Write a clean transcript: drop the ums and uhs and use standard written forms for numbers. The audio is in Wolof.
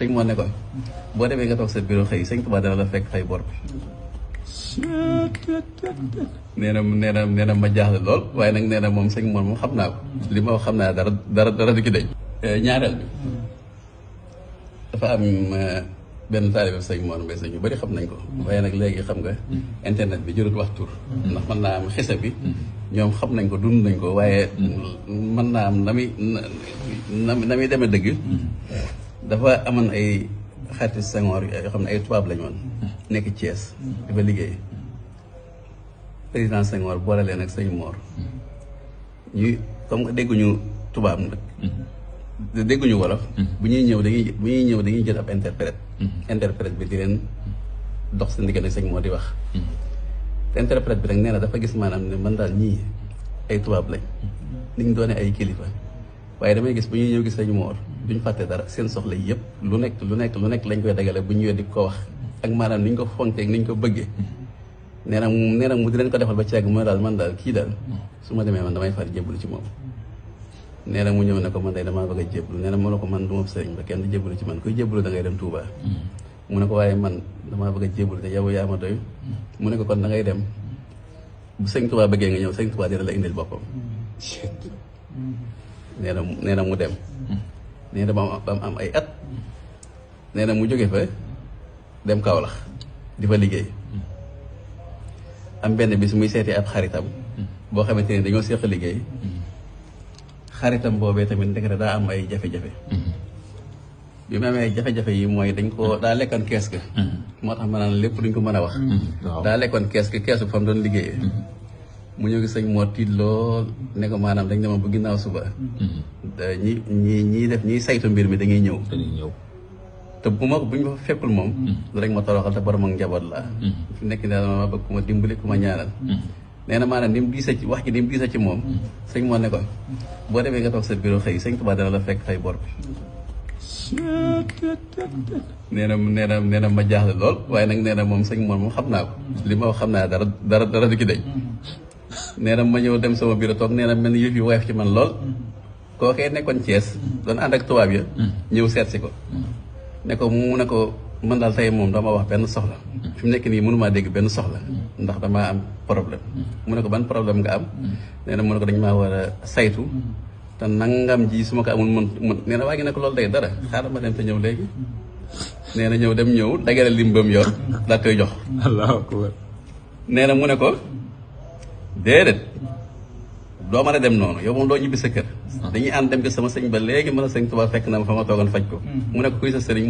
sëñ moo ne ko boo demee nga toog sa bureau xëy sëñ Tuubaa dana la fekk fay bor bi. nee na ma jaaxle lool waaye nag nee na moom sëñ moom xam naa ko li ma wax xam naa dara du ki dañ. ñaareel bi dafa am benn taalibe sëñ Mor Mbaye sëñ yu bari xam nañ ko waaye nag léegi xam nga internet bi jërut wax tur ndax mën naa am xisa bi ñoom xam nañ ko dund nañ ko waaye mën naa am na muy demee dëgg dafa amoon ay xarit Senghor yoo xam ne ay tubaab lañ woon nekk Thiès dafa liggéey président Senghor boole leen ak sëñ Mor ñuy comme que dégguñu tubaab nag dégguñu wolof bu ñuy ñëw dañuy jël ab interprète bi di leen dox sa ndiggante sëñ moo di wax te interprète bi nag nee na dafa gis maanaam ne man daal ñii ay tubaab lañ ni ñu doone ay kilifa waaye damay gis bu ñuy ñëw gis sëñ Moor duñ fàtte dara seen soxla yëpp lu nekk lañ koy dagale bu ñu weddi ko wax ak maanaam ni ñu ko fonkee ni ñu ko bëggee nee na mu di leen ko defal ba ceeg mooy daal man daal kii daal su ma demee man damay far jébbalu ci moom nee na mu ñëw ne ko man day damaa bëgg a jébbalu nee na mu ne ko man du ma sëriñ ba kenn jébbalu ci man kuy jébbalu da ngay dem Touba mu ne ko waaye man damaa bëgg a jébbalu te yow yaa ma doy mu ne ko kon da ngay dem bu sëñ Touba bëggee nga ñëw sëñ Touba dina la indil boppam nee na mu dem nee na ba am ay at nee na mu jóge fa dem Kaolack di fa liggéey am benn bis muy seeti ab xaritam boo xamante ni dañoo seq liggéey xaritam boobee tamit ndekete daa am ay jafe-jafe bi mu amee ay jafe-jafe yi mooy dañ ko daa lekkoon kees ga moo tax ma naan lépp duñ ko mën a wax daa lekkoon keesu fa mu doon liggéeyee mu ñëw gis sëñ moo tiit lool ne ko maanaam dañ dema bu ginnaaw suba ñiy saytu mbir mi dañuy ñëw te bu ñu ma fekkul moom rek ma toroxal te borom ak njaboot la fi nekk ne ma bëgg ku ma dimbali ku ma ñaanal nee na maanaam ni mu diisa ci wax ji ni mu diisa ci moom sëñ moo ne ko boo demee nga toog sa bureau xëy sëñ Tuubaa dana la fekk fay bor bi. nee na ma jaaxle lool waaye nag nee na moom sëñ moom xam naa ko li ma wax xam naa dara du ki dañ. nee na ma ñëw dem sama bureau toog nee na mel ni yëf yi woyof ci man lool kookee nekkoon Thiès doon ànd ak tubaab ya ñëw seet si ko ne ko mu ne ko man daal tey moom dama wax benn soxla fi mu nekk nii mënumaa dégg benn soxla ndax damaa am problème mu ne ko ban problème nga am nee na mu ne ko dañ maa war a saytu te nangam ji su ma ko amul mën nee na waa ngi ne ko loolu day dara xaaral ma dem te ñëw léegi nee na ñëw dagale lim bam yor daa koy jox Allahu akbar nee na mu ne ko déedéet doo mën a dem noonu yow moom doo ñibbi sa kër dañuy ànd dem ko sama sëñ ba léegi mën a sëñ Tuubaa fekk na ma fa ma toogoon faj ko mu ne ko kuy sa sëriñ